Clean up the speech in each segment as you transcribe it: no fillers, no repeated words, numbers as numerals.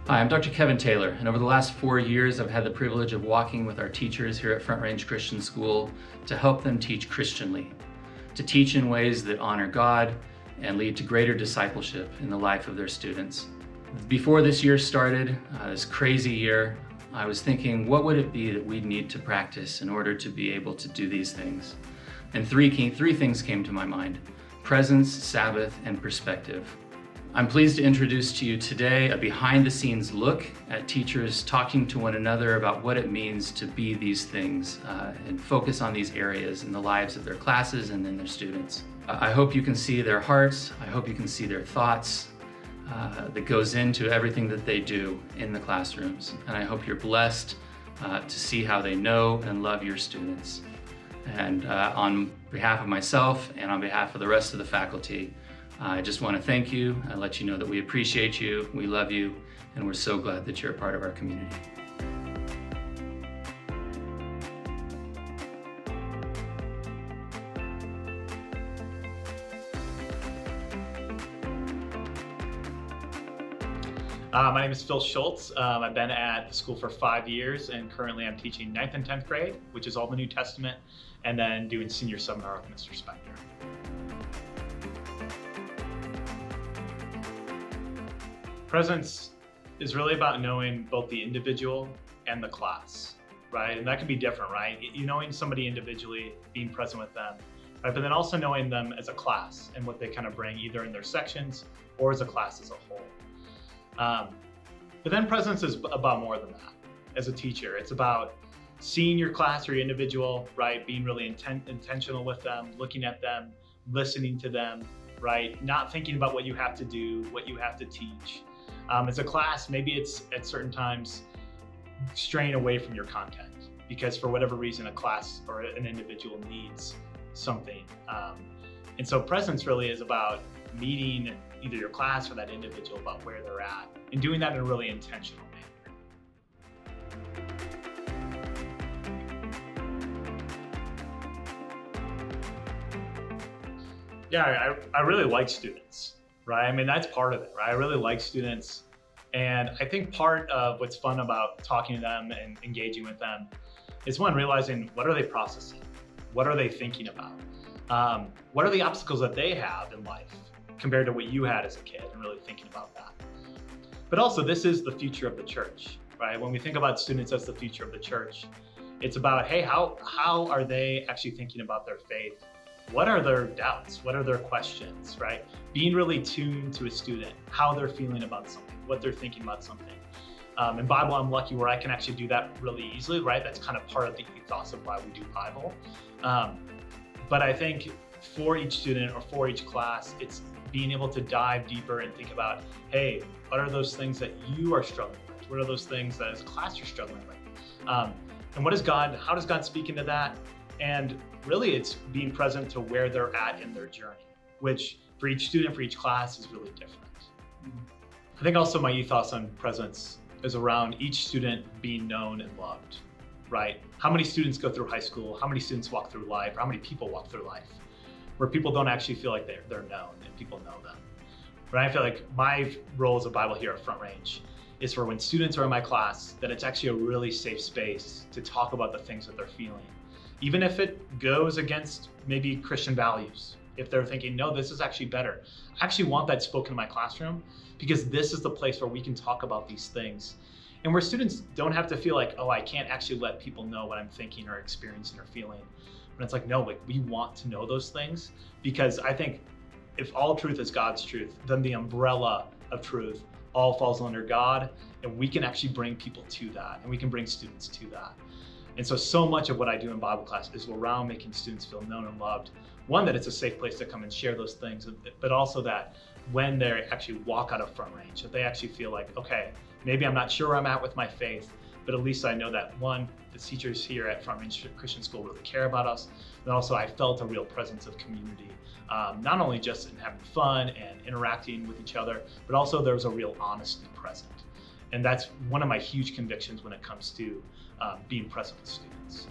Hi, I'm Dr. Kevin Taylor, and over the last 4 years, I've had the privilege of walking with our teachers here at Front Range Christian School to help them teach Christianly, to teach in ways that honor God and lead to greater discipleship in the life of their students. Before this year started, this crazy year, I was thinking, what would it be that we'd need to practice in order to be able to do these things? And three things came to my mind: presence, Sabbath, and perspective. I'm pleased to introduce to you today a behind-the-scenes look at teachers talking to one another about what it means to be these things and focus on these areas in the lives of their classes and in their students. I hope you can see their hearts. I hope you can see their thoughts that goes into everything that they do in the classrooms. And I hope you're blessed to see how they know and love your students. And on behalf of myself and on behalf of the rest of the faculty, I just want to thank you and let you know that we appreciate you, we love you, and we're so glad that you're a part of our community. My name is Schulz. I've been at the school for 5 years, and currently I'm teaching 9th and 10th grade, which is all the New Testament, and then doing senior seminar with Mr. Spector. Presence is really about knowing both the individual and the class, right? And that can be different, right? You knowing somebody individually, being present with them, right? But then also knowing them as a class and what they kind of bring either in their sections or as a class as a whole. But then presence is about more than that. As a teacher, it's about seeing your class or your individual, right? Being really intentional with them, looking at them, listening to them, right? Not thinking about what you have to do, what you have to teach. As a class, maybe it's at certain times straying away from your content because for whatever reason, a class or an individual needs something. And so presence really is about meeting either your class or that individual about where they're at and doing that in a really intentional manner. Yeah, I really like students, right? I mean, that's part of it, right? I really like students. And I think part of what's fun about talking to them and engaging with them is one, realizing what are they processing? What are they thinking about? What are the obstacles that they have in life compared to what you had as a kid, and really thinking about that. But also, this is the future of the church, right? When we think about students as the future of the church, it's about, hey, how are they actually thinking about their faith? What are their doubts? What are their questions, right? Being really tuned to a student, how they're feeling about something, what they're thinking about something. In Bible, I'm lucky where I can actually do that really easily, right? That's kind of part of the ethos of why we do Bible. But I think for each student or for each class, it's being able to dive deeper and think about, hey, what are those things that you are struggling with? What are those things that as a class you're struggling with? And how does God speak into that? And really it's being present to where they're at in their journey, which for each student, for each class is really different. I think also my ethos on presence is around each student being known and loved, right? How many students go through high school? How many students walk through life? Or how many people walk through life where people don't actually feel like they're known and people know them? Right? I feel like my role as a Bible here at Front Range is for when students are in my class, that it's actually a really safe space to talk about the things that they're feeling. Even if it goes against maybe Christian values, if they're thinking, no, this is actually better. I actually want that spoken in my classroom because this is the place where we can talk about these things. And where students don't have to feel like, oh, I can't actually let people know what I'm thinking or experiencing or feeling. But it's like, no, like we want to know those things because I think if all truth is God's truth, then the umbrella of truth all falls under God, and we can actually bring people to that, and we can bring students to that. And so much of what I do in Bible class is around making students feel known and loved. One, that it's a safe place to come and share those things, but also that when they actually walk out of Front Range, that they actually feel like, okay, maybe I'm not sure where I'm at with my faith, but at least I know that one, the teachers here at Front Range Christian School really care about us, and also I felt a real presence of community, not only just in having fun and interacting with each other, but also there was a real honesty present. And that's one of my huge convictions when it comes to being present with students.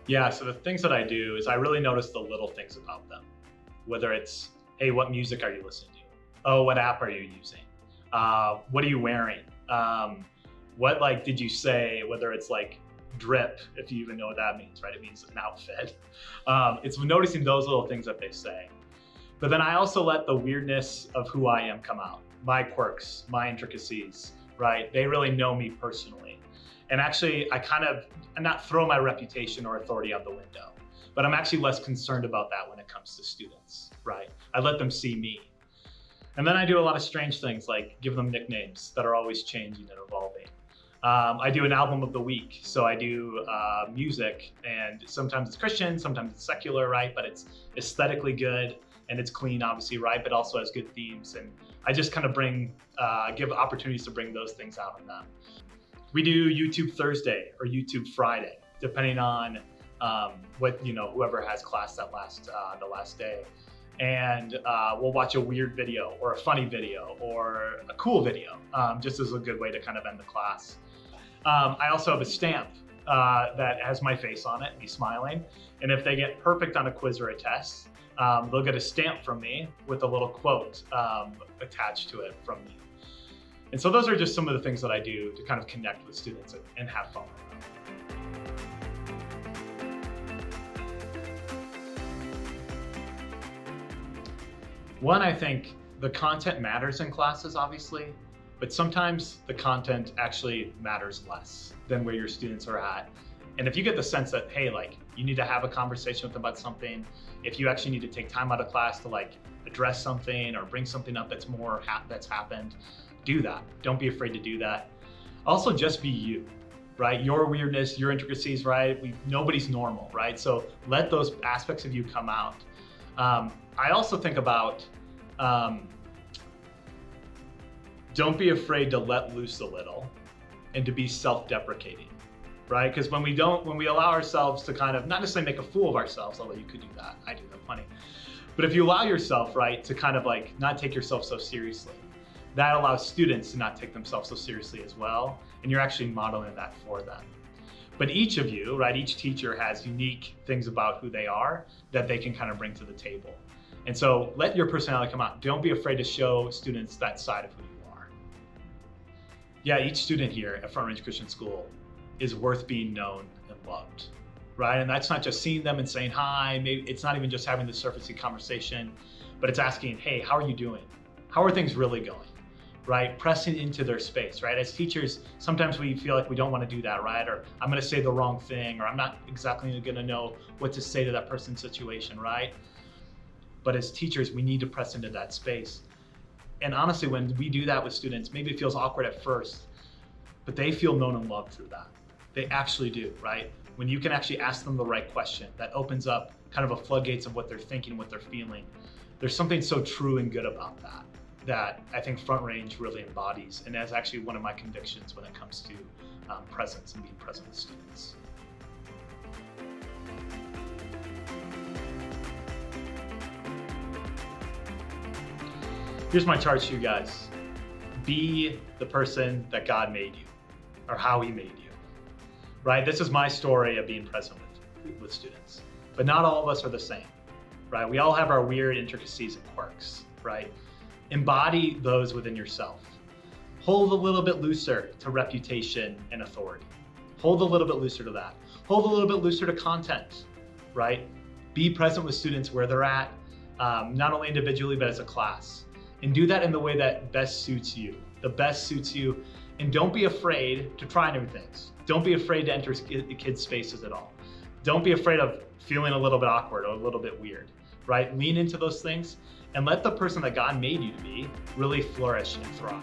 Yeah, so the things that I do is I really notice the little things about them. Whether it's, hey, what music are you listening to? Oh, what app are you using? What are you wearing? What like did you say? Whether it's like drip, if you even know what that means, right? It means an outfit. It's noticing those little things that they say. But then I also let the weirdness of who I am come out, my quirks, my intricacies, right? They really know me personally. And actually, I'm not throw my reputation or authority out the window, but I'm actually less concerned about that when it comes to students, right? I let them see me. And then I do a lot of strange things like give them nicknames that are always changing and evolving. I do an album of the week. So I do music, and sometimes it's Christian, sometimes it's secular, right? But it's aesthetically good and it's clean, obviously, right? But also has good themes. And I just kind of give opportunities to bring those things out in them. We do YouTube Thursday or YouTube Friday, depending on whoever has class the last day. And we'll watch a weird video or a funny video or a cool video, just as a good way to kind of end the class. I also have a stamp that has my face on it, me smiling. And if they get perfect on a quiz or a test, they'll get a stamp from me with a little quote attached to it from me. And so those are just some of the things that I do to kind of connect with students and have fun with them. One, I think the content matters in classes, obviously, but sometimes the content actually matters less than where your students are at. And if you get the sense that, hey, like you need to have a conversation with them about something, if you actually need to take time out of class to like address something or bring something up that's happened, do that. Don't be afraid to do that. Also, just be you, right? Your weirdness, your intricacies, right? Nobody's normal, right? So let those aspects of you come out. I also think about don't be afraid to let loose a little and to be self-deprecating, right? Because when we allow ourselves to kind of not necessarily make a fool of ourselves, although you could do that, I do that plenty. But if you allow yourself, right, to kind of like not take yourself so seriously, that allows students to not take themselves so seriously as well, and you're actually modeling that for them. But each of you, right, each teacher has unique things about who they are that they can kind of bring to the table. And so let your personality come out. Don't be afraid to show students that side of who you are. Yeah, each student here at Front Range Christian School is worth being known and loved, right? And that's not just seeing them and saying hi. Maybe it's not even just having the surfacey conversation, but it's asking, hey, how are you doing? How are things really going? Right? Pressing into their space, right? As teachers, sometimes we feel like we don't want to do that, right? Or I'm going to say the wrong thing, or I'm not exactly going to know what to say to that person's situation, right? But as teachers, we need to press into that space. And honestly, when we do that with students, maybe it feels awkward at first, but they feel known and loved through that. They actually do, right? When you can actually ask them the right question, that opens up kind of a floodgates of what they're thinking, what they're feeling. There's something so true and good about that I think Front Range really embodies, and that's actually one of my convictions when it comes to presence and being present with students. Here's my chart to you guys. Be the person that God made you, or how He made you, right? This is my story of being present with students, but not all of us are the same, right? We all have our weird intricacies and quirks, right? Embody those within yourself. Hold a little bit looser to reputation and authority. Hold a little bit looser to that. Hold a little bit looser to content, right? Be present with students where they're at, not only individually, but as a class. And do that in the way that best suits you, and don't be afraid to try new things. Don't be afraid to enter the kids' spaces at all. Don't be afraid of feeling a little bit awkward or a little bit weird, right? Lean into those things and let the person that God made you to be really flourish and thrive.